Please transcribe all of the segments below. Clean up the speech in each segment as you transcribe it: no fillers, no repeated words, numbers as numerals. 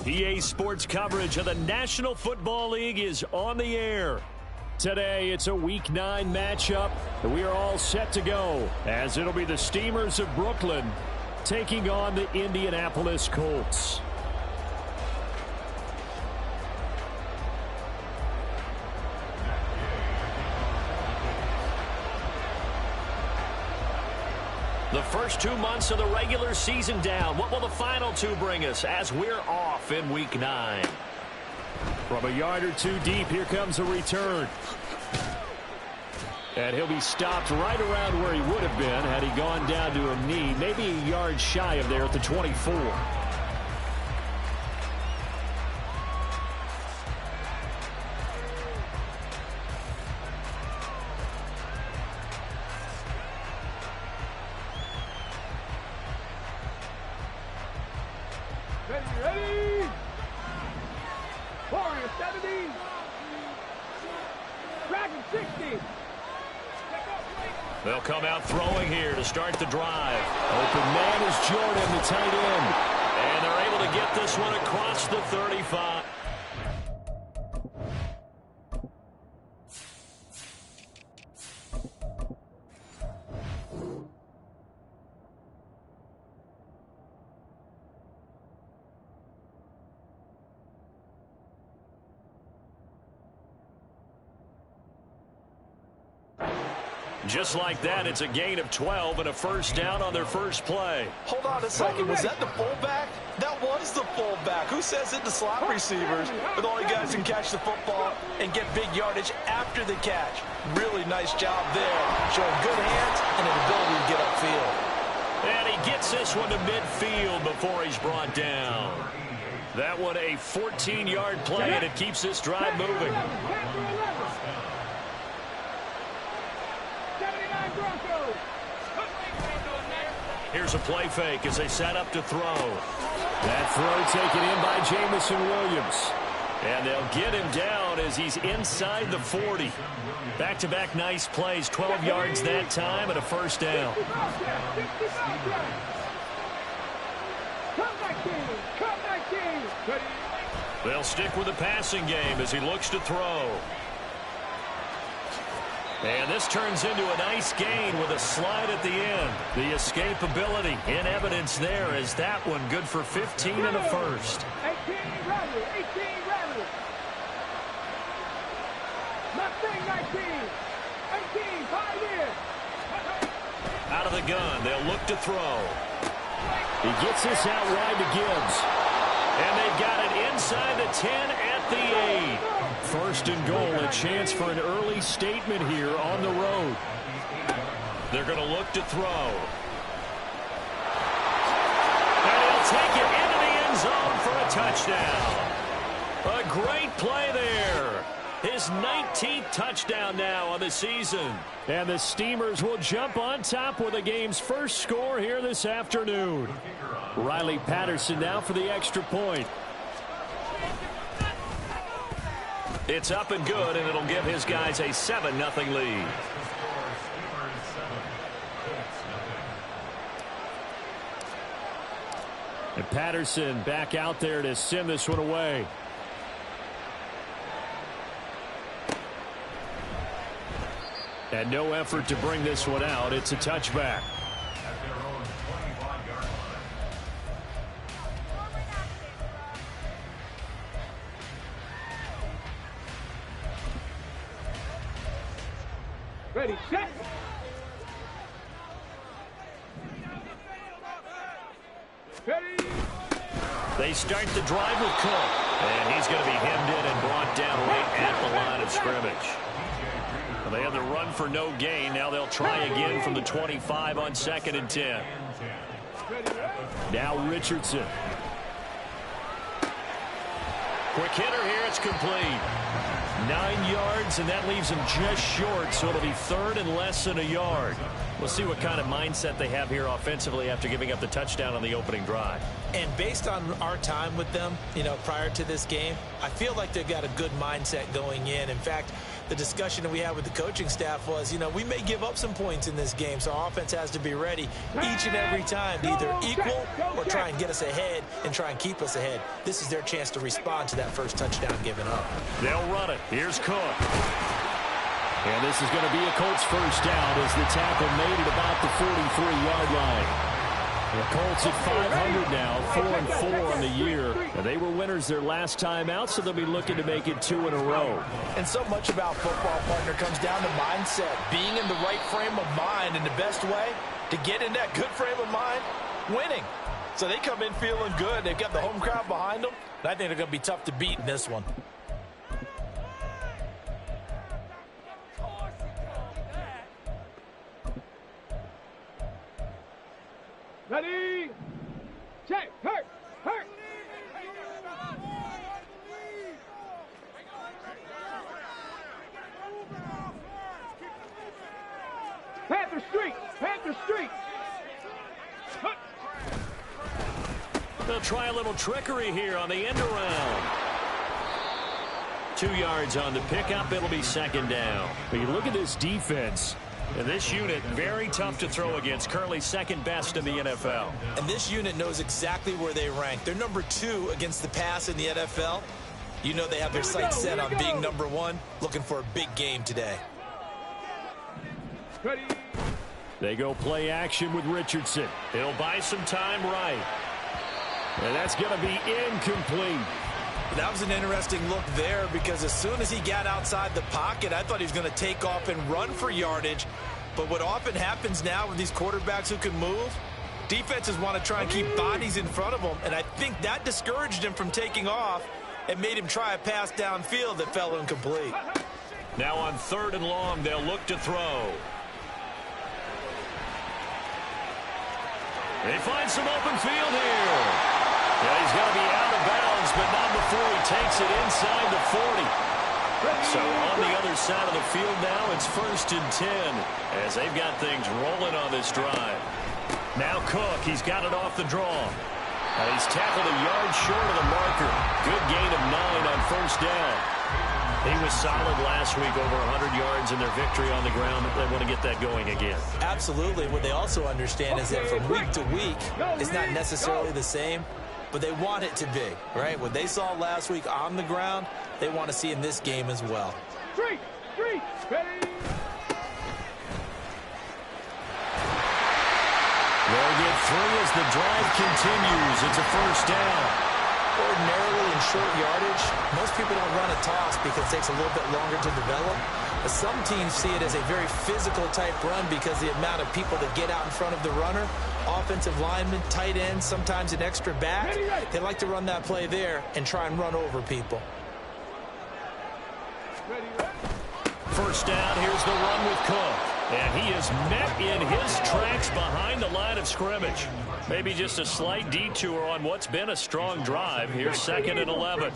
EA Sports coverage of the National Football League is on the air. Today, it's a Week 9 matchup, and we are all set to go, as it'll be the Steamers of Brooklyn taking on the Indianapolis Colts. The first 2 months of the regular season down. What will the final 2 bring us as we're off in Week 9? From a yard or 2 deep, here comes a return. And he'll be stopped right around where he would have been had he gone down to a knee, maybe a yard shy of there at the 24. Ready! Warrior 70. Dragon 60. They'll come out throwing here to start the drive. Open man is Jordan, the tight end. And they're able to get this one across the 35. Just like that, it's a gain of 12 and a first down on their first play. Hold on a second. Was that the fullback? That was the fullback. Who says it to slot receivers? But all you guys can catch the football and get big yardage after the catch. Really nice job there. Showing good hands and an ability to get upfield. And he gets this one to midfield before he's brought down. That one a 14-yard play, and it keeps this drive moving. Here's a play fake as they set up to throw. That throw taken in by Jamison Williams. And they'll get him down as he's inside the 40. Back-to-back nice plays, 12 yards that time and a first down. They'll stick with the passing game as he looks to throw. And this turns into a nice gain with a slide at the end. The escapability in evidence there as that one good for 15 and a first. 18 rattle, 18 rattle. Nothing, 19. 18, 5 in. Out of the gun, they'll look to throw. He gets this out wide to Gibbs. And they've got it inside the 10 at the 8. First and goal, a chance for an early statement here on the road. They're going to look to throw. And he'll take it into the end zone for a touchdown. A great play there. His 19th touchdown now on the season. And the Steamers will jump on top with the game's first score here this afternoon. Riley Patterson now for the extra point. It's up and good, and it'll give his guys a 7-0 lead. And Patterson back out there to send this one away. And no effort to bring this one out. It's a touchback. Ready, set. Ready. They start the drive with Cook. And he's going to be hemmed in and brought down right at the line of scrimmage. Well, they had the run for no gain. Now they'll try again from the 25 on 2nd and 10. Now Richardson. Quick hitter here. It's complete. 9 yards, and that leaves him just short, so it'll be 3rd and less than a yard. We'll see what kind of mindset they have here offensively after giving up the touchdown on the opening drive. And based on our time with them, prior to this game, I feel like they've got a good mindset going in. In fact, the discussion that we had with the coaching staff was, you know, we may give up some points in this game, so our offense has to be ready each and every time to either equal or try and get us ahead and try and keep us ahead. This is their chance to respond to that first touchdown given up. They'll run it. Here's Cook. And this is going to be a Colts first down as the tackle made at about the 43-yard line. The Colts at 500 now, 4-4 on the year. And they were winners their last time out, so they'll be looking to make it 2 in a row. And so much about football, partner, comes down to mindset. Being in the right frame of mind, and the best way to get in that good frame of mind, winning. So they come in feeling good. They've got the home crowd behind them. And I think they're going to be tough to beat in this one. Ready, check, hurt. Panther Street. They'll try a little trickery here on the end around. 2 yards on the pickup. It'll be second down. But you look at this defense. And this unit, very tough to throw against. Currently second best in the NFL. And this unit knows exactly where they rank. They're number 2 against the pass in the NFL. You know they have their sights set on being number 1, looking for a big game today. Ready. They go play action with Richardson. He'll buy some time right. And that's going to be incomplete. That was an interesting look there because as soon as he got outside the pocket, I thought he was going to take off and run for yardage. But what often happens now with these quarterbacks who can move, defenses want to try and keep bodies in front of them. And I think that discouraged him from taking off and made him try a pass downfield that fell incomplete. Now on 3rd and long, they'll look to throw. They find some open field here. Yeah, he's going to be out of bounds, but not before he takes it inside the 40. So on the other side of the field now, it's 1st and 10 as they've got things rolling on this drive. Now Cook, he's got it off the draw. He's tackled a yard short of the marker. Good gain of 9 on 1st down. He was solid last week, over 100 yards in their victory on the ground. They want to get that going again. Absolutely. What they also understand is that from week to week, it's not necessarily the same, but they want it to be, right? What they saw last week on the ground, they want to see in this game as well. Street, ready. They'll get 3 as the drive continues. It's a 1st down. Ordinarily in short yardage, most people don't run a toss because it takes a little bit longer to develop. But some teams see it as a very physical type run because the amount of people that get out in front of the runner, offensive linemen, tight ends, sometimes an extra back, they like to run that play there and try and run over people. First down, here's the run with Cook. And he is met in his tracks behind the line of scrimmage. Maybe just a slight detour on what's been a strong drive. Here's 2nd and 11.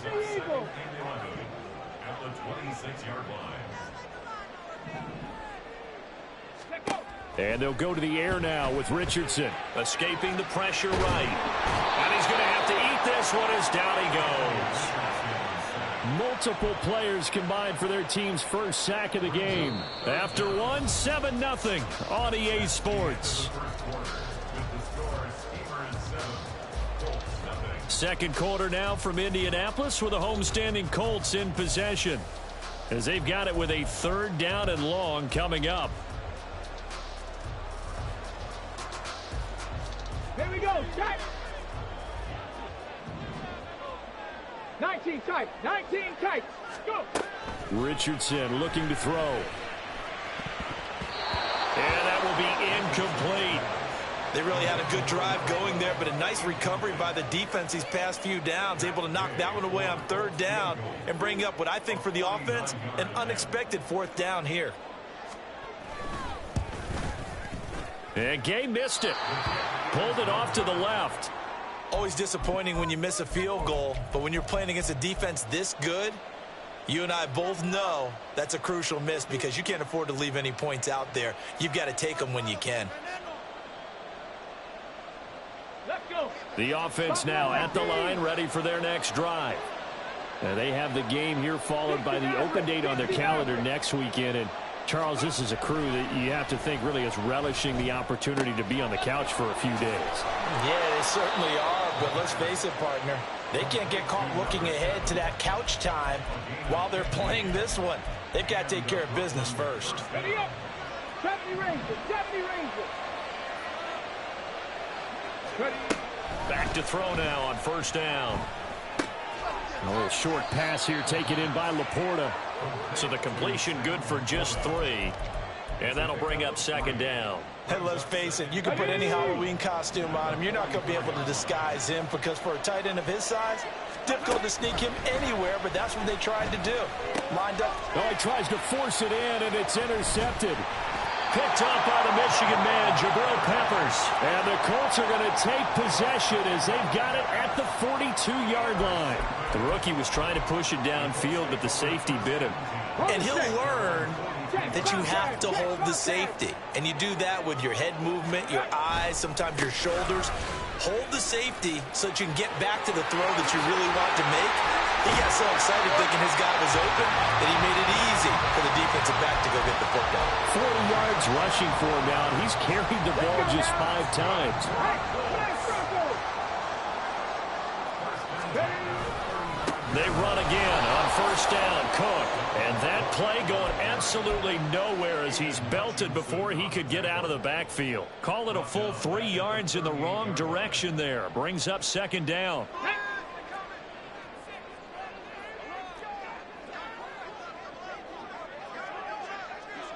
And they'll go to the air now with Richardson. Escaping the pressure right. And he's going to have to eat this one as down he goes. Multiple players combined for their team's first sack of the game. After one, 7-0 on EA Sports. Second quarter now from Indianapolis with the homestanding Colts in possession, as they've got it with a 3rd down and long coming up. Here we go, check. 19 tight, go. Richardson looking to throw. And that will be incomplete. They really had a good drive going there, but a nice recovery by the defense these past few downs, able to knock that one away on 3rd down and bring up what I think for the offense, an unexpected 4th down here. And Gay missed it. Pulled it off to the left. Always disappointing when you miss a field goal, but when you're playing against a defense this good, you and I both know that's a crucial miss because you can't afford to leave any points out there. You've got to take them when you can. The offense now at the line, ready for their next drive. They have the game here followed by the open date on their calendar next weekend. And Charles, this is a crew that you have to think really is relishing the opportunity to be on the couch for a few days. Yeah, they certainly are, but let's face it, partner. They can't get caught looking ahead to that couch time while they're playing this one. They've got to take care of business first. Ready up. 70 Rangers. 70 Rangers. Ready. Back to throw now on first down. A little short pass here taken in by Laporta. So the completion good for just 3. And that'll bring up second down. Hey, let's face it, you can put any Halloween costume on him. You're not going to be able to disguise him because for a tight end of his size, difficult to sneak him anywhere, but that's what they tried to do. Lined up. Oh, he tries to force it in, and it's intercepted. Picked up by the Michigan man, Jabril Peppers. And the Colts are going to take possession as they've got it at the 42-yard line. The rookie was trying to push it downfield, but the safety bit him. And he'll learn that you have to hold the safety. And you do that with your head movement, your eyes, sometimes your shoulders. Hold the safety so that you can get back to the throw that you really want to make. He got so excited thinking his guy was open that he made it easy for the defensive back to go get the football. 40 yards rushing for him now, and he's carried the ball just 5 times. They run again on first down, Cook. And that play going absolutely nowhere as he's belted before he could get out of the backfield. Call it a full 3 yards in the wrong direction there. Brings up second down.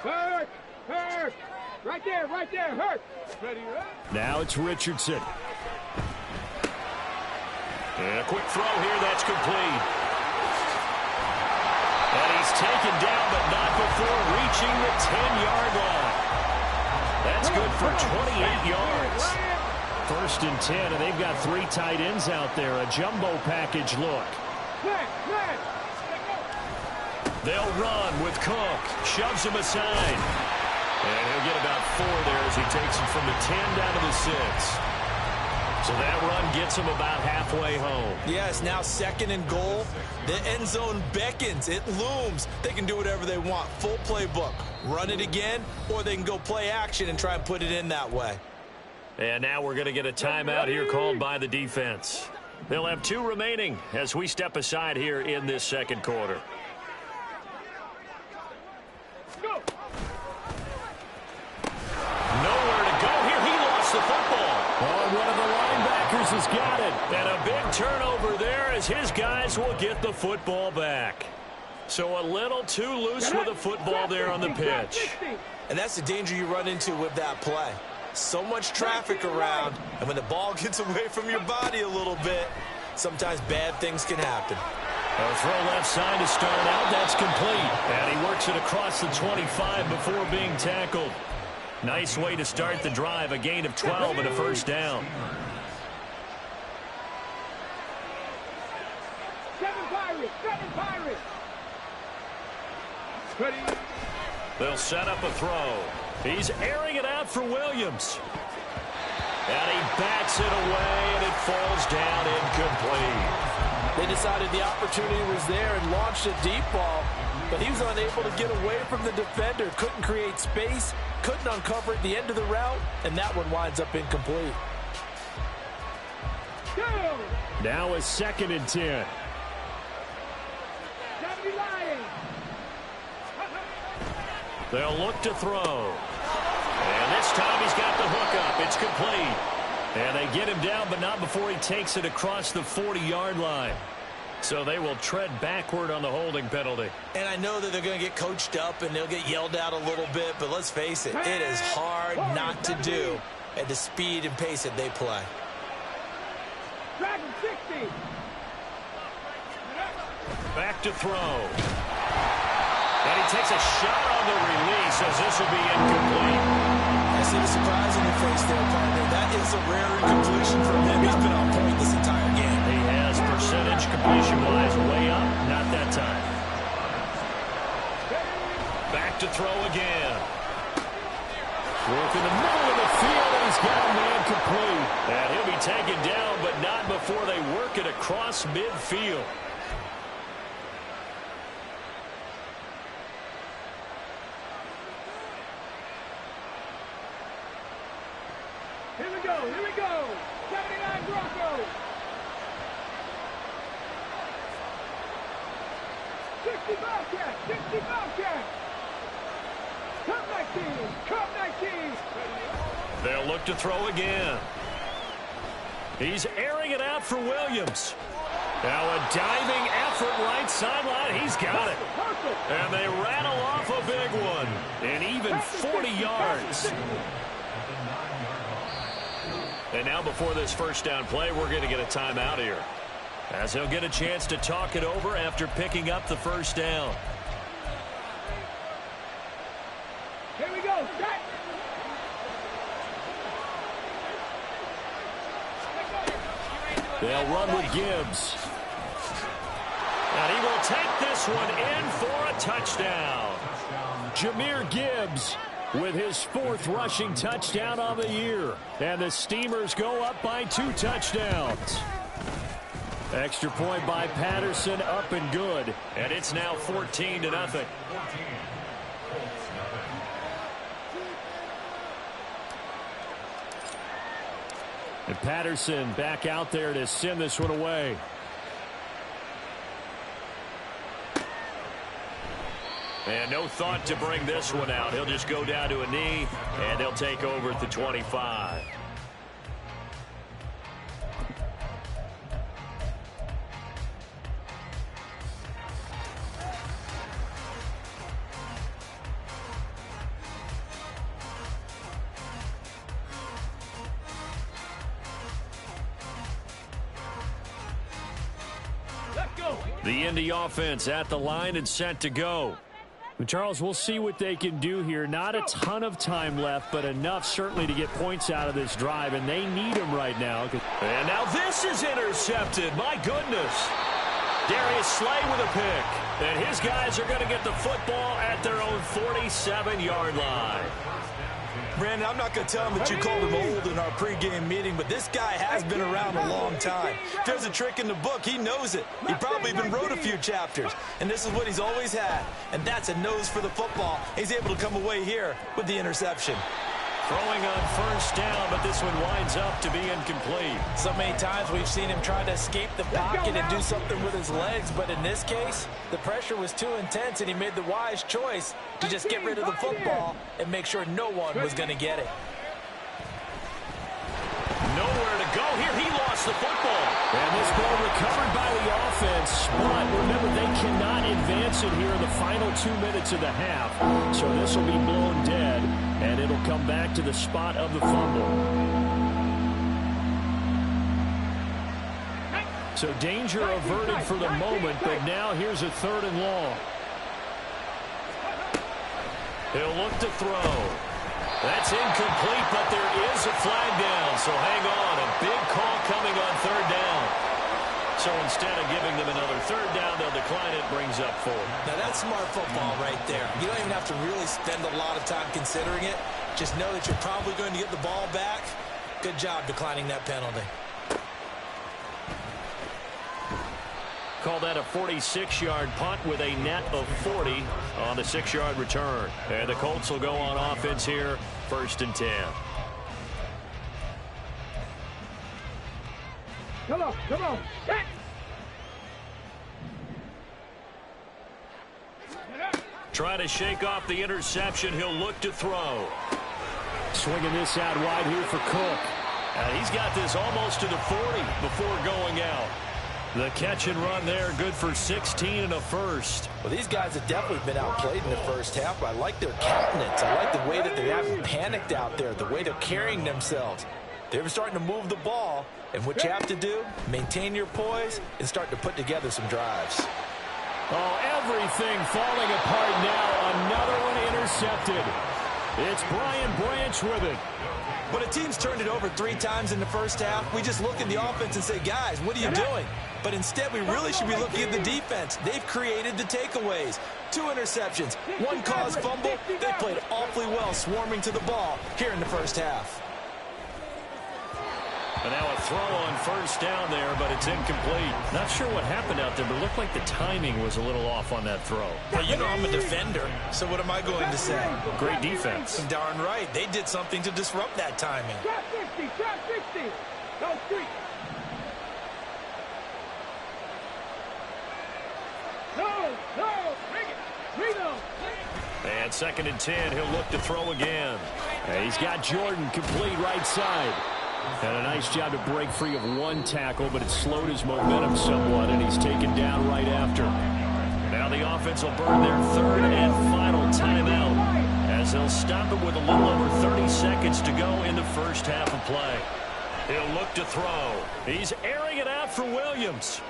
Hurt. Hurt. Right there. Right there. Hurt. Ready. Now it's Richardson. And a quick throw here, that's complete. And he's taken down, but not before reaching the 10-yard line. That's good for 28 yards. First and 10, and they've got 3 tight ends out there. A jumbo package look. They'll run with Cook. Shoves him aside. And he'll get about 4 there as he takes it from the 10 down to the 6. So that run gets him about halfway home. Yes, now second and goal. The end zone beckons. It looms. They can do whatever they want. Full playbook. Run it again, or they can go play action and try and put it in that way. And now we're going to get a timeout here called by the defense. They'll have 2 remaining as we step aside here in this second quarter. Nowhere to go here. He lost the football. Oh, one of the linebackers has got it. And a big turnover there as his guys will get the football back. So a little too loose with the football there on the pitch. And that's the danger you run into with that play. So much traffic around, and when the ball gets away from your body a little bit, sometimes bad things can happen. A throw left side to start out. That's complete. And he works it across the 25 before being tackled. Nice way to start the drive. A gain of 12 and a first down. 7 Pirates. 7 Pirates. Ready. They'll set up a throw. He's airing it out for Williams. And he bats it away, and it falls down incomplete. They decided the opportunity was there and launched a deep ball, but he was unable to get away from the defender. Couldn't create space, couldn't uncover at the end of the route, and that one winds up incomplete. Now a second and 10. They'll look to throw. And this time he's got the hook up. It's complete. And they get him down, but not before he takes it across the 40-yard line. So they will tread backward on the holding penalty. And I know that they're going to get coached up and they'll get yelled at a little bit, but let's face it, it is hard not to do at the speed and pace that they play. Dragon 60. Back to throw. And he takes a shot on the release as this will be incomplete. I see the surprise in your face there, partner. That is a rare incompletion from him. He's been on point this entire game. He has percentage completion-wise way up. Not that time. Back to throw again. Work in the middle of the field, and he's got a man complete. And he'll be taken down, but not before they work it across midfield. Here we go. 79 Broncos. 60 Bobcats. 60 Bobcats. Come 19. They'll look to throw again. He's airing it out for Williams. Now a diving effort right sideline. He's got it. And they rattle off a big one. And even 40 yards. And now before this first down play, we're going to get a timeout here, as he'll get a chance to talk it over after picking up the first down. Here we go. Set. They'll run with Gibbs. And he will take this one in for a touchdown. Jahmyr Gibbs with his 4th rushing touchdown of the year. And the Steamers go up by 2 touchdowns. Extra point by Patterson, up and good. And it's now 14-0. And Patterson back out there to send this one away. And no thought to bring this one out. He'll just go down to a knee, and they'll take over at the 25. The Indy offense at the line and set to go. Charles, we'll see what they can do here. Not a ton of time left, but enough certainly to get points out of this drive, and they need them right now. And now this is intercepted. My goodness. Darius Slay with a pick. And his guys are going to get the football at their own 47-yard line. Brandon, I'm not going to tell him that you called him old in our pregame meeting, but this guy has been around a long time. If there's a trick in the book, he knows it. He probably even wrote a few chapters, and this is what he's always had, and that's a nose for the football. He's able to come away here with the interception. Throwing on first down, but this one winds up to be incomplete. So many times we've seen him try to escape the pocket and do something with his legs, but in this case, the pressure was too intense, and he made the wise choice to just get rid of the football and make sure no one was going to get it. Nowhere to go here. He lost the football. And this ball recovered by the offense. But remember, they cannot advance it here in the final 2 minutes of the half. So this will be blown dead, and it'll come back to the spot of the fumble. So danger averted for the moment, but now here's a 3rd and long. He'll look to throw. That's incomplete, but there is a flag down. So hang on, a big call coming on 3rd down. So instead of giving them another 3rd down, they'll decline it, brings up 4. Now that's smart football right there. You don't even have to really spend a lot of time considering it. Just know that you're probably going to get the ball back. Good job declining that penalty. Call that a 46-yard punt with a net of 40 on the 6-yard return. And the Colts will go on offense here, 1st and 10. Come on. Set. Try to shake off the interception. He'll look to throw. Swinging this out wide here for Cook. And he's got this almost to the 40 before going out. The catch and run there, good for 16 and a first. Well, these guys have definitely been outplayed in the first half, but I like their countenance. I like the way that they haven't panicked out there, the way they're carrying themselves. They're starting to move the ball, and what you have to do, maintain your poise and start to put together some drives. Oh, everything falling apart now. Another one intercepted. It's Brian Branch with it. When a team's turned it over 3 times in the first half, we just look at the offense and say, guys, what are you doing? But instead, we really should be looking at the defense. They've created the takeaways. 2 interceptions, 1 caused fumble. They played awfully well swarming to the ball here in the first half. And now a throw on first down there, but it's incomplete. Not sure what happened out there, but it looked like the timing was a little off on that throw. Well, you know I'm a defender, so what am I going to say? Great defense. Darn right. They did something to disrupt that timing. Trap 60. Go street. No, bring it. Reno. And 2nd and 10, he'll look to throw again. And he's got Jordan complete right side. And a nice job to break free of one tackle, but it slowed his momentum somewhat, and he's taken down right after. Now the offense will burn their 3rd and final timeout, as they'll stop it with a little over 30 seconds to go in the first half of play. He'll look to throw. He's airing it out for Williams.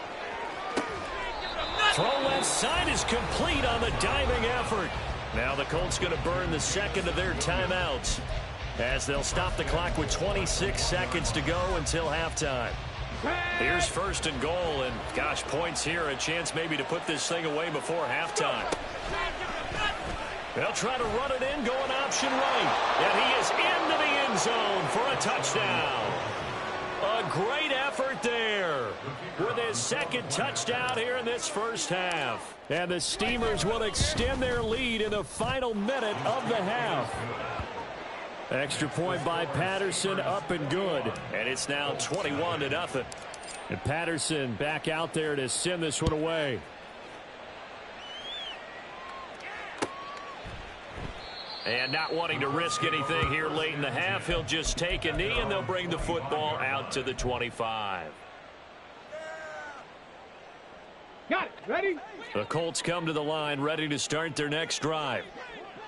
Throw left side is complete on the diving effort. Now the Colts going to burn the 2nd of their timeouts, as they'll stop the clock with 26 seconds to go until halftime. Here's 1st and goal, and gosh, points here, a chance maybe to put this thing away before halftime. They'll try to run it in, going option right, and he is into the end zone for a touchdown. A great effort there with his 2nd touchdown here in this first half. And the Steamers will extend their lead in the final minute of the half. Extra point by Patterson, up and good. And it's now 21-0. And Patterson back out there to send this one away. And not wanting to risk anything here late in the half, he'll just take a knee, and they'll bring the football out to the 25. Got it. Ready? The Colts come to the line, ready to start their next drive.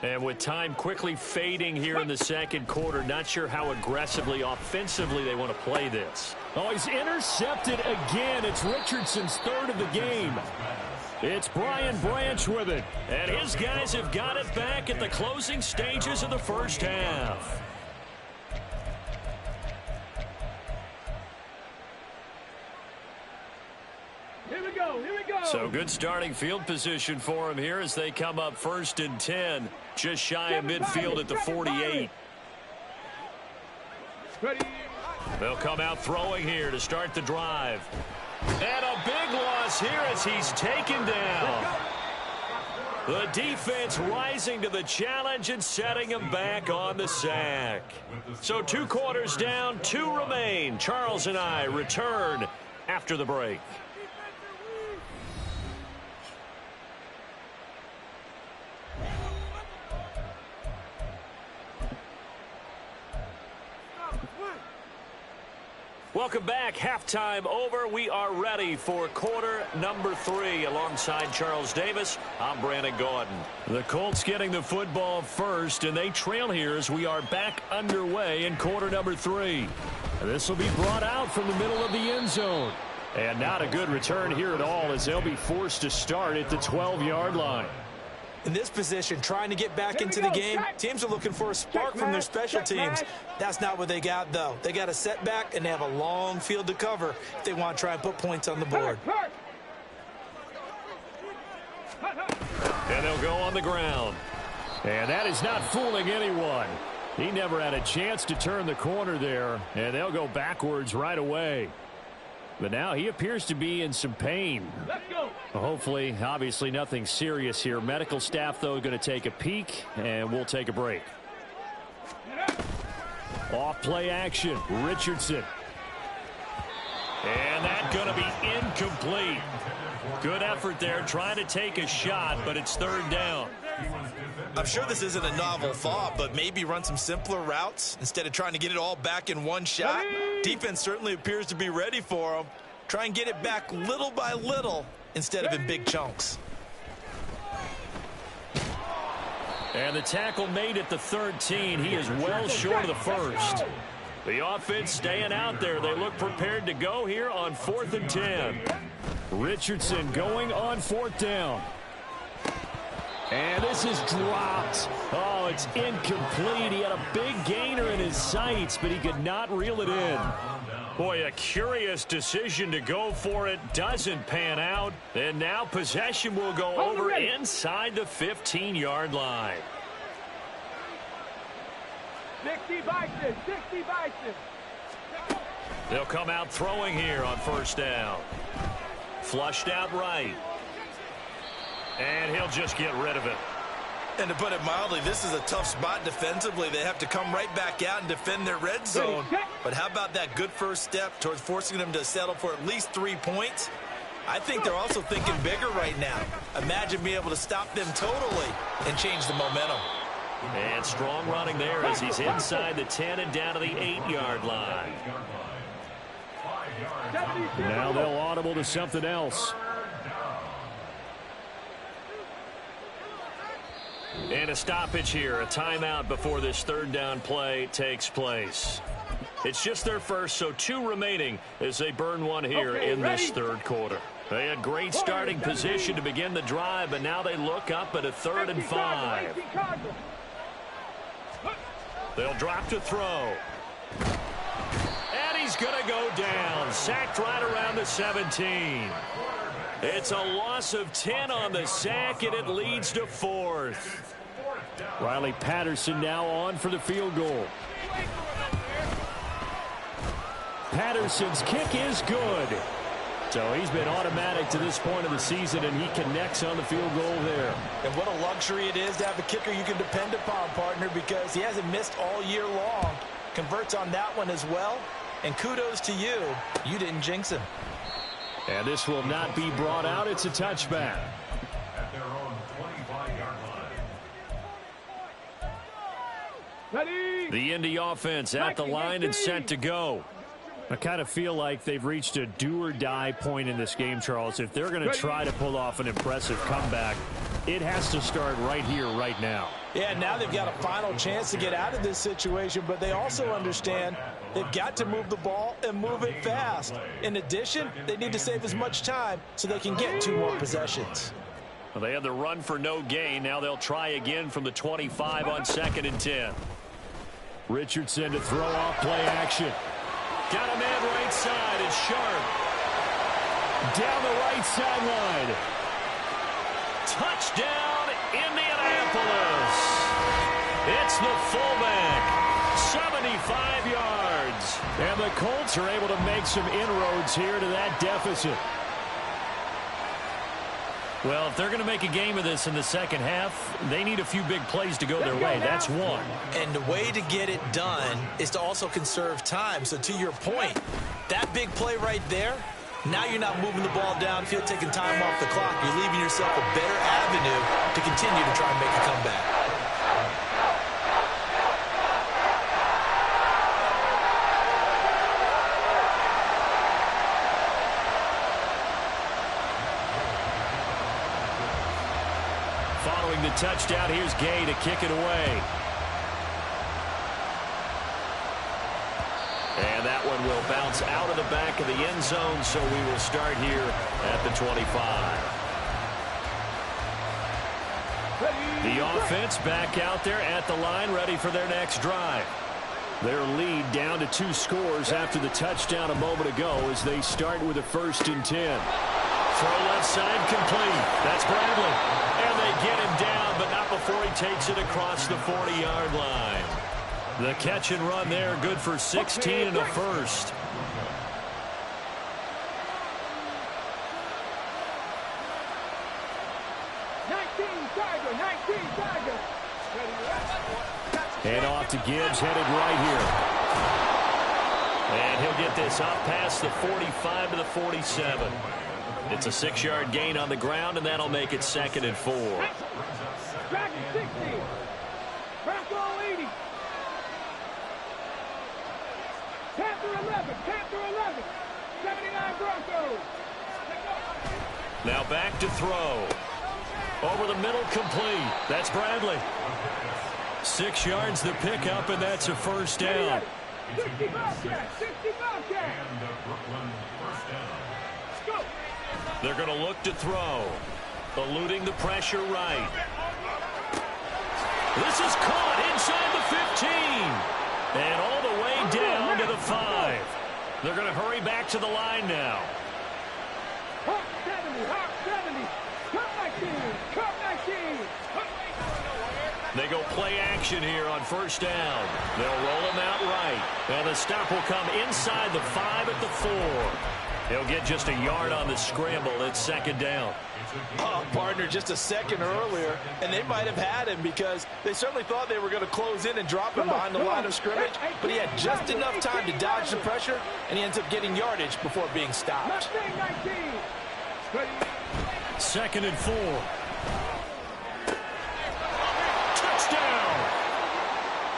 And with time quickly fading here in the 2nd quarter, not sure how aggressively, offensively they want to play this. Oh, he's intercepted again. It's Richardson's 3rd of the game. It's Brian Branch with it. And his guys have got it back at the closing stages of the first half. Here we go. So good starting field position for him here as they come up 1st and 10, just shy of midfield at the 48. Ready? They'll come out throwing here to start the drive. And a big loss here as he's taken down. The defense rising to the challenge and setting him back on the sack. So 2 quarters down, 2 remain. Charles and I return after the break. Welcome back. Halftime over. We are ready for quarter number 3. Alongside Charles Davis, I'm Brandon Gordon. The Colts getting the football first, and they trail here as we are back underway in quarter number 3. And this will be brought out from the middle of the end zone. And not a good return here at all, as they'll be forced to start at the 12-yard line. In this position, trying to get back into the game, teams are looking for a spark from their special teams. That's not what they got, though. They got a setback, and they have a long field to cover if they want to try and put points on the board. And they'll go on the ground. And that is not fooling anyone. He never had a chance to turn the corner there, and they'll go backwards right away. But now he appears to be in some pain. Let's go. Hopefully, obviously nothing serious here. Medical staff, though, going to take a peek, and we'll take a break. Off play action, Richardson. And that's going to be incomplete. Good effort there, trying to take a shot, but it's 3rd down. I'm sure this isn't a novel thought, but maybe run some simpler routes instead of trying to get it all back in one shot. Defense certainly appears to be ready for them. Try and get it back little by little instead of in big chunks. And the tackle made at the 13. He is well short of the first. The offense staying out there. They look prepared to go here on 4th and 10. Richardson going on 4th down. And this is dropped. Oh, it's incomplete. He had a big gainer in his sights, but he could not reel it in. Boy, a curious decision to go for it. Doesn't pan out. And now possession will go over inside the 15-yard line. 60 Bison. They'll come out throwing here on 1st down. Flushed out right. And he'll just get rid of it. And to put it mildly, this is a tough spot defensively. They have to come right back out and defend their red zone. But how about that good first step towards forcing them to settle for at least 3 points? I think they're also thinking bigger right now. Imagine being able to stop them totally and change the momentum. And strong running there as he's inside the 10 and down to the 8-yard line. Now they'll audible to something else. And a stoppage here, a timeout before this third down play takes place. It's just their first, so 2 remaining as they burn one here in this third quarter. They had great starting position to begin the drive, but now they look up at a 3rd and 5. They'll drop to throw. And he's going to go down, sacked right around the 17. It's a loss of 10 on the sack, and it leads to 4th. Riley Patterson now on for the field goal. Patterson's kick is good. So he's been automatic to this point of the season, and he connects on the field goal there. And what a luxury it is to have a kicker you can depend upon, partner, because he hasn't missed all year long. Converts on that one as well. And kudos to you. You didn't jinx him. And this will not be brought out. It's a touchback. At their own 25-yard line. The Indy offense at the line and set to go. I kind of feel like they've reached a do-or-die point in this game, Charles. If they're going to try to pull off an impressive comeback, it has to start right here, right now. Yeah, now they've got a final chance to get out of this situation, but they also understand they've got to move the ball and move it fast. In addition, they need to save as much time so they can get 2 more possessions. Well, they had the run for no gain. Now they'll try again from the 25 on 2nd and 10. Richardson to throw off play action. Got a man right side. It's Sharp. Down the right sideline. Touchdown, Indianapolis. It's the fullback. 75 yards. And the Colts are able to make some inroads here to that deficit. Well, if they're going to make a game of this in the second half, they need a few big plays to go their way. That's one. And the way to get it done is to also conserve time. So to your point, that big play right there, now you're not moving the ball downfield, taking time off the clock. You're leaving yourself a better avenue to continue to try and make a comeback. The touchdown. Here's Gay to kick it away. And that one will bounce out of the back of the end zone, so we will start here at the 25. The offense back out there at the line, ready for their next drive. Their lead down to 2 scores after the touchdown a moment ago as they start with a 1st and 10. Throw left side complete. That's Bradley. And they get him down, but not before he takes it across the 40-yard line. The catch and run there, good for 16 and a 1st. Hand off to Gibbs, headed right here. And he'll get this up past the 45 to the 47. It's a 6-yard gain on the ground, and that'll make it 2nd and 4. Back to 60. Back to 80. Panther 11. Panther 11. 79 Broncos. Now back to throw. Over the middle, complete. That's Bradley. 6 yards the pickup, and that's a 1st down. 60 Bobcat. 60 Bobcat. And the Brooklyn first down. They're going to look to throw. Eluding the pressure right. This is caught inside the 15. And all the way down to the 5. They're going to hurry back to the line now. Hawk 70. Hawk 70. Cut 19. Cut 19. They go play action here on 1st down. They'll roll him out right. And the stop will come inside the 5 at the 4. He'll get just a yard on the scramble. It's second down. Oh, partner, just a second earlier, and they might have had him because they certainly thought they were going to close in and drop him behind the line of scrimmage, but he had just enough time to dodge the pressure, and he ends up getting yardage before being stopped. Second and 4. Touchdown!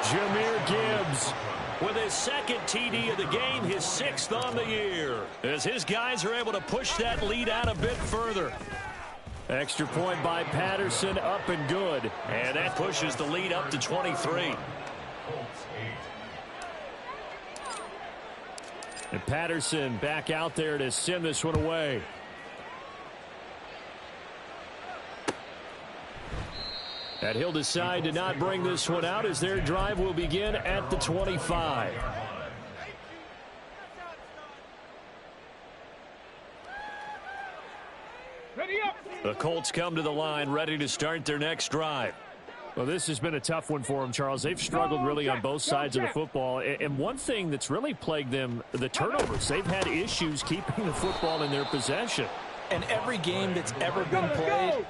Jahmyr Gibbs with his second TD of the game, his 6th on the year, as his guys are able to push that lead out a bit further. Extra point by Patterson, up and good. And that pushes the lead up to 23. And Patterson back out there to send this one away. And he'll decide to not bring this one out as their drive will begin at the 25. The Colts come to the line ready to start their next drive. Well, this has been a tough one for them, Charles. They've struggled really on both sides of the football. And one thing that's really plagued them, the turnovers. They've had issues keeping the football in their possession. And every game that's ever been played,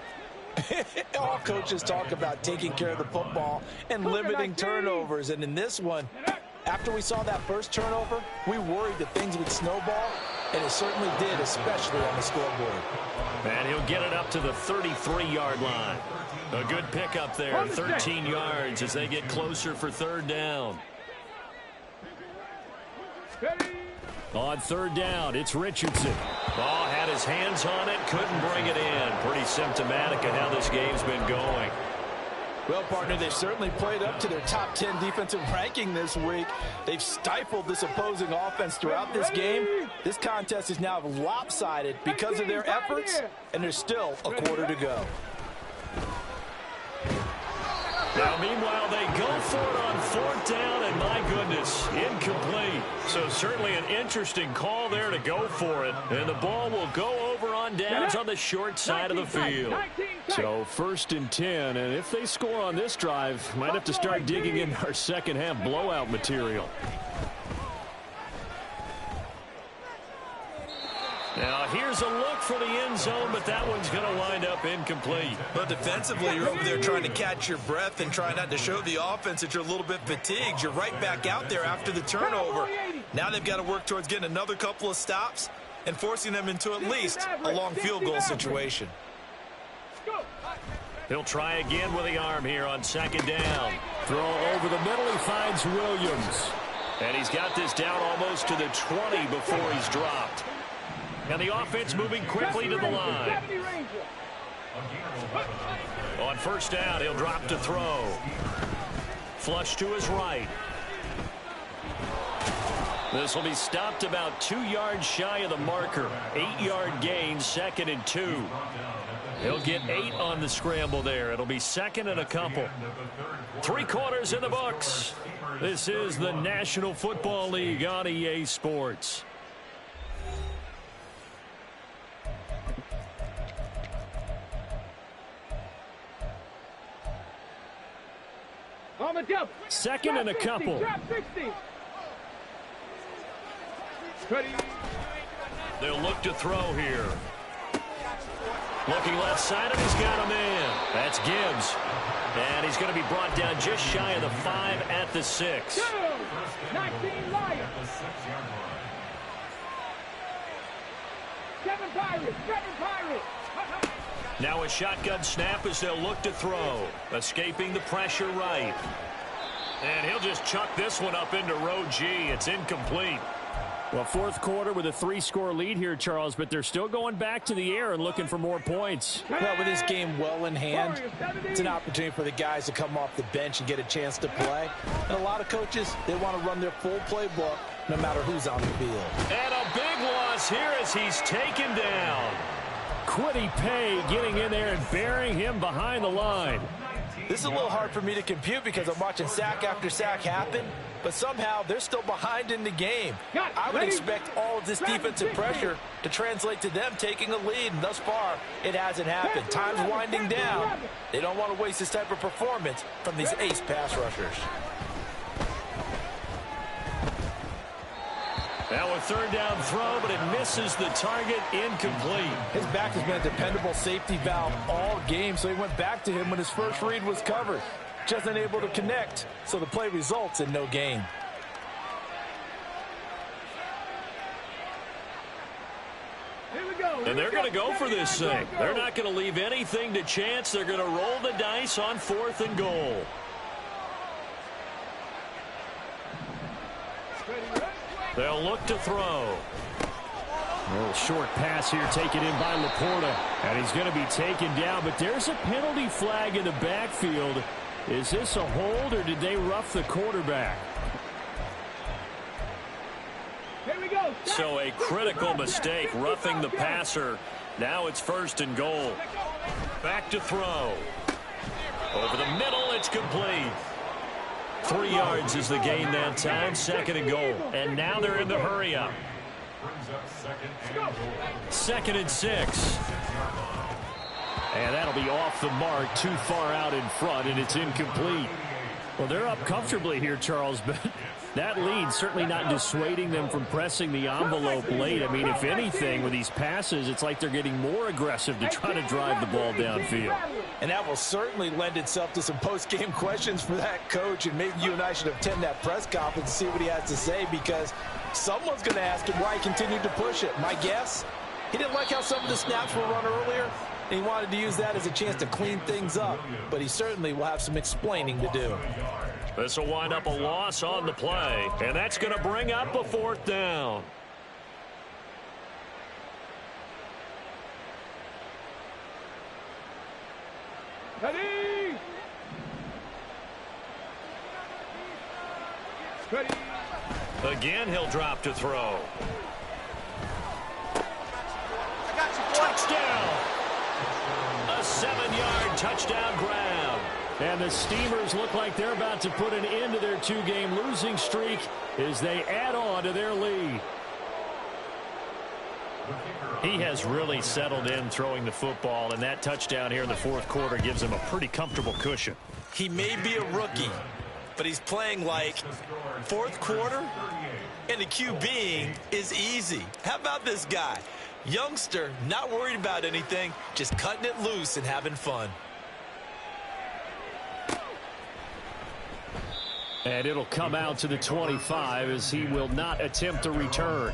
all coaches talk about taking care of the football and limiting turnovers. And in this one, after we saw that first turnover, we worried that things would snowball, and it certainly did, especially on the scoreboard. And he'll get it up to the 33-yard line. A good pickup there, 13 yards as they get closer for third down. On third down, it's Richardson. Oh, had his hands on it, couldn't bring it in. Pretty symptomatic of how this game's been going. Well, partner, they've certainly played up to their top 10 defensive ranking this week. They've stifled this opposing offense throughout this game. This contest is now lopsided because of their efforts, and there's still a quarter to go. Now, meanwhile, they go for it on fourth down, and my goodness, incomplete. So certainly an interesting call there to go for it. And the ball will go over on downs on the short side of the field. So 1st and 10, and if they score on this drive, might have to start digging in our second half blowout material. Now, here's a look for the end zone, but that one's going to wind up incomplete. But defensively, you're over there trying to catch your breath and try not to show the offense that you're a little bit fatigued. You're right back out there after the turnover. Now they've got to work towards getting another couple of stops and forcing them into at least a long field goal situation. He'll try again with the arm here on second down. Throw over the middle, he finds Williams. And he's got this down almost to the 20 before he's dropped. And the offense moving quickly to the line. On first down, he'll drop to throw. Flush to his right. This will be stopped about 2 yards shy of the marker. 8-yard gain, 2nd and 2. He'll get 8 on the scramble there. It'll be 2nd and a couple. 3 quarters in the books. This is the National Football League on EA Sports. Second and a couple. They'll look to throw here. Looking left side, and he's got a man. That's Gibbs. And he's going to be brought down just shy of the 5 at the 6. Now a shotgun snap as they'll look to throw. Escaping the pressure right. And he'll just chuck this one up into row G. It's incomplete. Well, fourth quarter with a 3-score lead here, Charles, but they're still going back to the air and looking for more points. Well, with this game well in hand, it's an opportunity for the guys to come off the bench and get a chance to play. And a lot of coaches, they want to run their full playbook no matter who's on the field. And a big loss here as he's taken down. Quiddy Pay getting in there and burying him behind the line. This is a little hard for me to compute because I'm watching sack after sack happen, but somehow they're still behind in the game. I would expect all of this defensive pressure to translate to them taking a lead, and thus far, it hasn't happened. Time's winding down. They don't want to waste this type of performance from these ace pass rushers. Now a third down throw, but it misses the target, incomplete. His back has been a dependable safety valve all game, so he went back to him when his first read was covered. Just unable to connect, so the play results in no gain. And they're going to go for this thing. They're not going to leave anything to chance. They're going to roll the dice on 4th and goal. They'll look to throw. A little short pass here taken in by Laporta. And he's going to be taken down, but there's a penalty flag in the backfield. Is this a hold, or did they rough the quarterback? Here we go. So a critical mistake, roughing the passer. Now it's 1st and goal. Back to throw. Over the middle, it's complete. 3 yards is the gain that time, 2nd and goal. And now they're in the hurry-up. 2nd and 6. And that'll be off the mark, too far out in front, and it's incomplete. Well, they're up comfortably here, Charles, but that lead certainly not dissuading them from pressing the envelope late. I mean, if anything, with these passes, it's like they're getting more aggressive to try to drive the ball downfield. And that will certainly lend itself to some post-game questions for that coach, and maybe you and I should attend that press conference and see what he has to say, because someone's going to ask him why he continued to push it. My guess, he didn't like how some of the snaps were run earlier, and he wanted to use that as a chance to clean things up, but he certainly will have some explaining to do. This will wind up a loss on the play, and that's going to bring up a 4th down. Ready. Ready. Again, he'll drop to throw. Touchdown! A 7-yard touchdown grab. And the Steamers look like they're about to put an end to their 2-game losing streak as they add on to their lead. He has really settled in throwing the football, and that touchdown here in the 4th quarter gives him a pretty comfortable cushion. He may be a rookie, but he's playing like 4th quarter, and the QBing is easy. How about this guy? Youngster, not worried about anything, just cutting it loose and having fun. And it'll come out to the 25 as he will not attempt a return.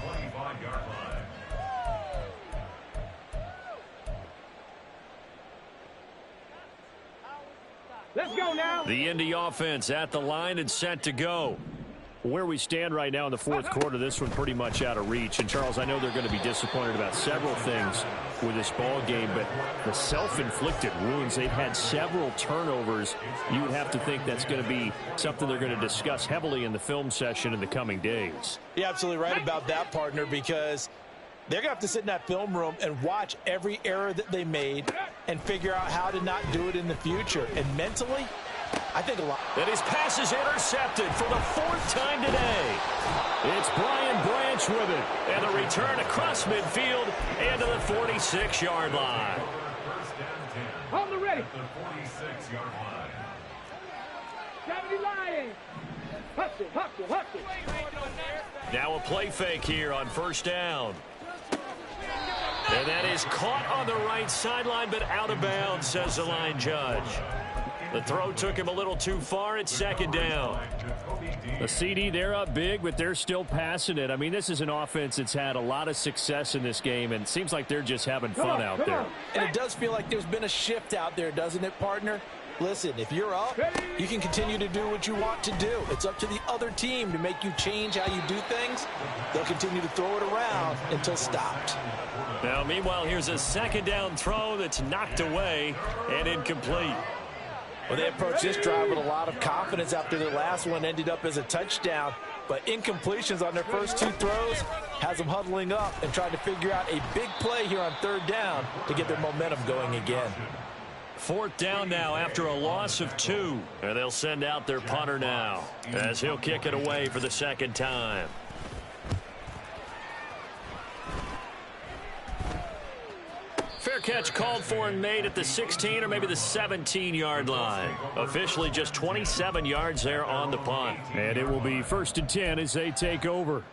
Let's go now. The Indy offense at the line and set to go. Where we stand right now in the 4th quarter, this one pretty much out of reach. And, Charles, I know they're going to be disappointed about several things with this ball game, but the self-inflicted wounds, they've had several turnovers. You would have to think that's going to be something they're going to discuss heavily in the film session in the coming days. You're absolutely right about that, partner, because they're going to have to sit in that film room and watch every error that they made and figure out how to not do it in the future. And mentally, I think a lot. And his pass is intercepted for the 4th time today. It's Brian Branch with it. And the return across midfield and to the 46-yard line. Hold the ready. 70 Lions. Hustle, hustle, hustle. Now a play fake here on 1st down. And that is caught on the right sideline, but out of bounds, says the line judge. The throw took him a little too far. It's 2nd down. The CD, they're up big, but they're still passing it. I mean, this is an offense that's had a lot of success in this game, and it seems like they're just having fun out there. And it does feel like there's been a shift out there, doesn't it, partner? Listen, if you're up, you can continue to do what you want to do. It's up to the other team to make you change how you do things. They'll continue to throw it around until stopped. Now, meanwhile, here's a 2nd down throw that's knocked away and incomplete. Well, they approached this drive with a lot of confidence after their last one ended up as a touchdown. But incompletions on their first 2 throws has them huddling up and trying to figure out a big play here on 3rd down to get their momentum going again. 4th down now after a loss of 2. And they'll send out their punter now as he'll kick it away for the 2nd time. Fair catch called for and made at the 16 or maybe the 17-yard line. Officially just 27 yards there on the punt. And it will be 1st and 10 as they take over.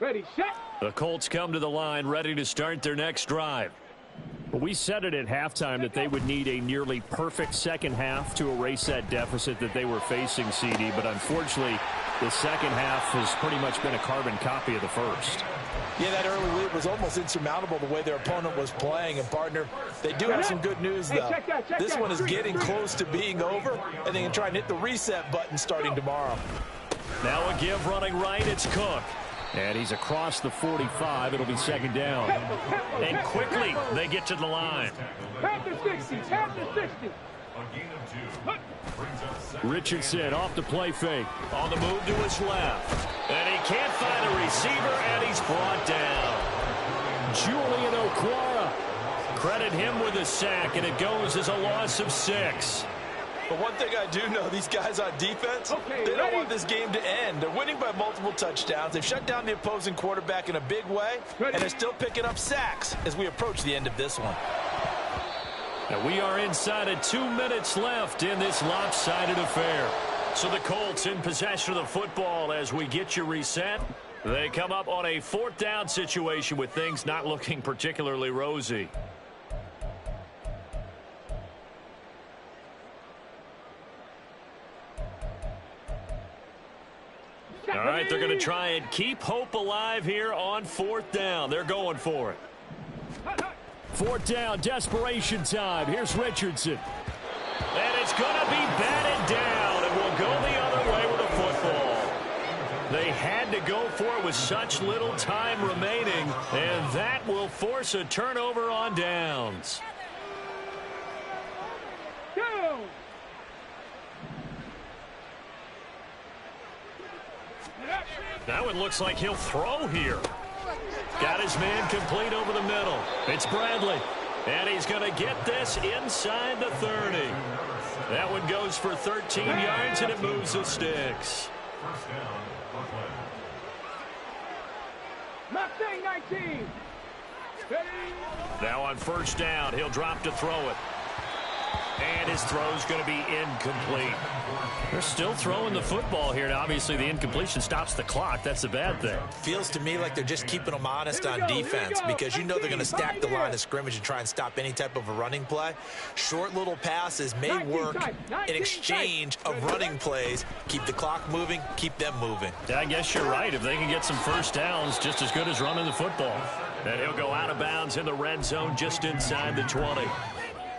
Ready, set. The Colts come to the line ready to start their next drive. Well, we said it at halftime that they would need a nearly perfect second half to erase that deficit that they were facing, CD. But unfortunately, the second half has pretty much been a carbon copy of the first. Yeah, that early lead was almost insurmountable the way their opponent was playing. And, partner, they do have some good news, though. This one is getting close to being over, and they can try and hit the reset button starting tomorrow. Now a give running right. It's Cook. And he's across the 45. It'll be second down. And quickly, they get to the line. Tap the 60. Tap the 60. Richardson off the play fake. On the move to his left. And he can't find a receiver, and he's brought down. Julian Okwara. Credit him with a sack, and it goes as a loss of 6. But one thing I do know, these guys on defense, they don't want this game to end. They're winning by multiple touchdowns. They've shut down the opposing quarterback in a big way, and they're still picking up sacks as we approach the end of this one. And we are inside of 2 minutes left in this lopsided affair. So the Colts in possession of the football as we get you reset. They come up on a 4th down situation with things not looking particularly rosy. All right, they're going to try and keep hope alive here on 4th down. They're going for it. 4th down, desperation time. Here's Richardson. And it's going to be batted down, and we'll go the other way with the football. They had to go for it with such little time remaining, and that will force a turnover on downs. Go. That one looks like he'll throw here. Got his man complete over the middle. It's Bradley. And he's going to get this inside the 30. That one goes for 13 yards, and it moves the sticks. Mustang 19. Now on 1st down, he'll drop to throw it. And his throw's going to be incomplete. They're still throwing the football here. Now, obviously, the incompletion stops the clock. That's a bad thing. Feels to me like they're just keeping them honest on defense because you know they're going to stack the line of scrimmage and try and stop any type of a running play. Short little passes may work in exchange of running plays. Keep the clock moving, keep them moving. Yeah, I guess you're right. If they can get some first downs, just as good as running the football. And he'll go out of bounds in the red zone just inside the 20.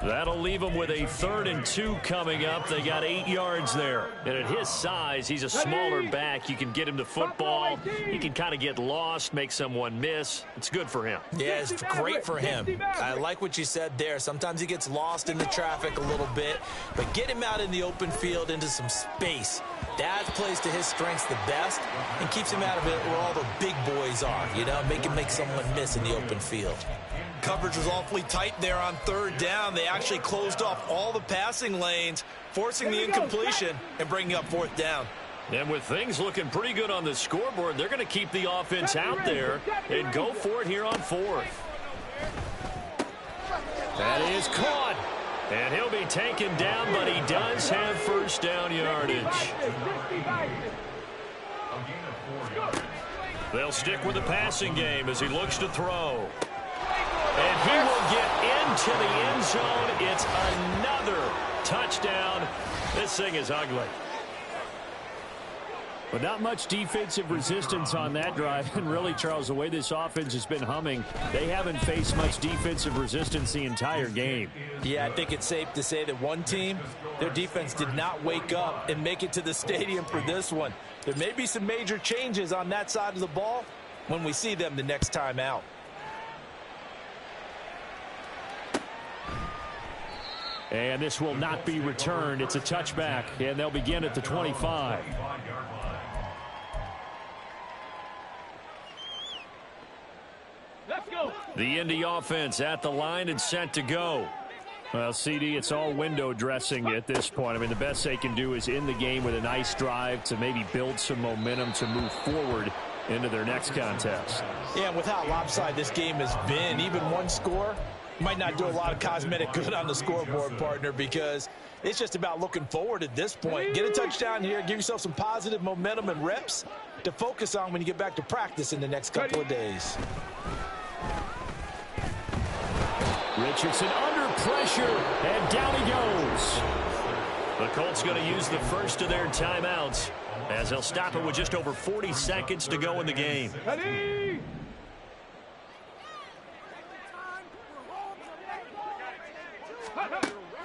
That'll leave him with a 3rd and 2 coming up. They got 8 yards there. And at his size, he's a smaller back. You can get him to football. He can kind of get lost, make someone miss. It's good for him. Yeah, it's great for him. I like what you said there. Sometimes he gets lost in the traffic a little bit. But get him out in the open field into some space. That plays to his strengths the best and keeps him out of it where all the big boys are. You know, make someone miss in the open field. Coverage was awfully tight there on 3rd down. They actually closed off all the passing lanes, forcing the incompletion and bringing up 4th down. And with things looking pretty good on the scoreboard, they're going to keep the offense out there and go for it here on 4th. That is caught. And he'll be taken down, but he does have 1st down yardage. They'll stick with the passing game as he looks to throw. And he will get into the end zone. It's another touchdown. This thing is ugly. But not much defensive resistance on that drive. And really, Charles, the way this offense has been humming, they haven't faced much defensive resistance the entire game. Yeah, I think it's safe to say that one team, their defense did not wake up and make it to the stadium for this one. There may be some major changes on that side of the ball when we see them the next time out. And this will not be returned. It's a touchback, and they'll begin at the 25. Let's go. The Indy offense at the line and set to go. Well, CD, it's all window dressing at this point. I mean, the best they can do is end the game with a nice drive to maybe build some momentum to move forward into their next contest. Yeah, and with how lopsided this game has been, even one score might not do a lot of cosmetic good on the scoreboard, partner, because it's just about looking forward at this point. Get a touchdown here, give yourself some positive momentum and reps, to focus on when you get back to practice in the next couple of days. Richardson under pressure, and down he goes. The Colts going to use the first of their timeouts as they'll stop it with just over 40 seconds to go in the game. Ready?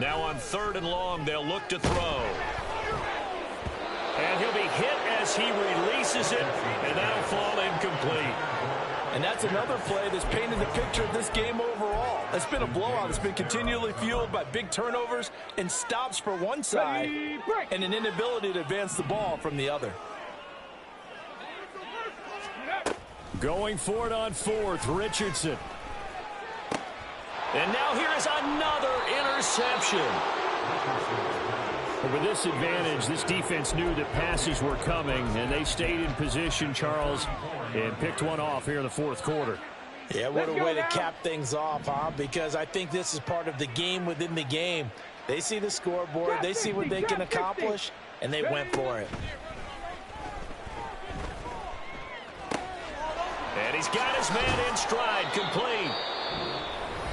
Now on 3rd and long, they'll look to throw. And he'll be hit as he releases it, and that'll fall incomplete. And that's another play that's painted the picture of this game overall. It's been a blowout. It's been continually fueled by big turnovers and stops for one side and an inability to advance the ball from the other. Going for it on 4th, Richardson. And now here is another interception. With this advantage, this defense knew that passes were coming, and they stayed in position, Charles, and picked one off here in the 4th quarter. Yeah, what a way to cap things off, huh? Because I think this is part of the game within the game. They see the scoreboard, they see what they can accomplish, and they went for it. And he's got his man in stride, complete.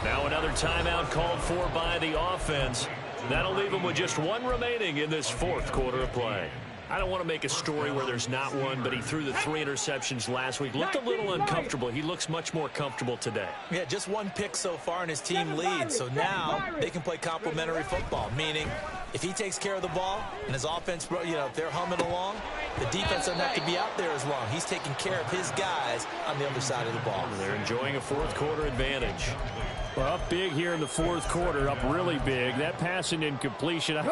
Now another timeout called for by the offense. That'll leave him with just one remaining in this 4th quarter of play. I don't want to make a story where there's not one, but he threw the 3 interceptions last week. Looked a little uncomfortable. He looks much more comfortable today. Yeah, just 1 pick so far and his team leads. So now they can play complementary football, meaning if he takes care of the ball and his offense, if they're humming along, the defense doesn't have to be out there as long. He's taking care of his guys on the other side of the ball. They're enjoying a 4th quarter advantage. Well, up big here in the 4th quarter, up really big. That pass and incompletion, I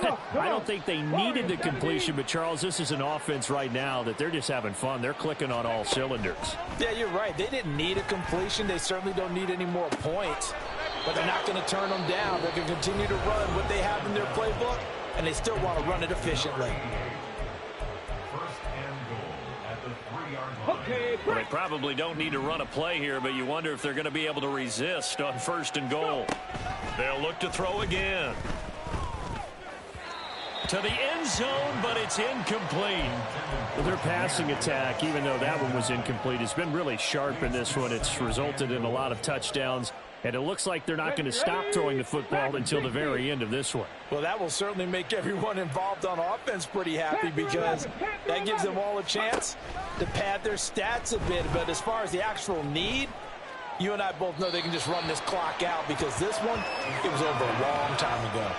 don't think they needed the completion, but Charles, this is an offense right now that they're just having fun. They're clicking on all cylinders. Yeah, you're right. They didn't need a completion. They certainly don't need any more points, but they're not going to turn them down. They're going to continue to run what they have in their playbook, and they still want to run it efficiently. Well, they probably don't need to run a play here, but you wonder if they're going to be able to resist on 1st and goal. They'll look to throw again. To the end zone, but it's incomplete. Well, their passing attack, even though that one was incomplete, has been really sharp in this one. It's resulted in a lot of touchdowns, and it looks like they're not going to stop throwing the football until the very end of this one. Well, that will certainly make everyone involved on offense pretty happy because that gives them all a chance to pad their stats a bit. But as far as the actual need, you and I both know they can just run this clock out because this one, it was over a long time ago.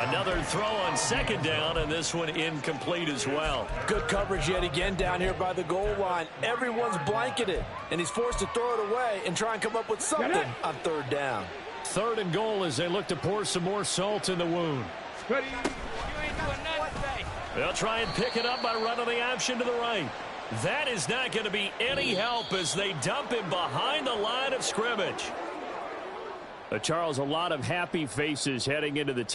Another throw on 2nd down, and this one incomplete as well. Good coverage yet again down here by the goal line. Everyone's blanketed, and he's forced to throw it away and try and come up with something on 3rd down. 3rd and goal as they look to pour some more salt in the wound. Ready? They'll try and pick it up by running the option to the right. That is not going to be any help as they dump him behind the line of scrimmage. Charles, a lot of happy faces heading into the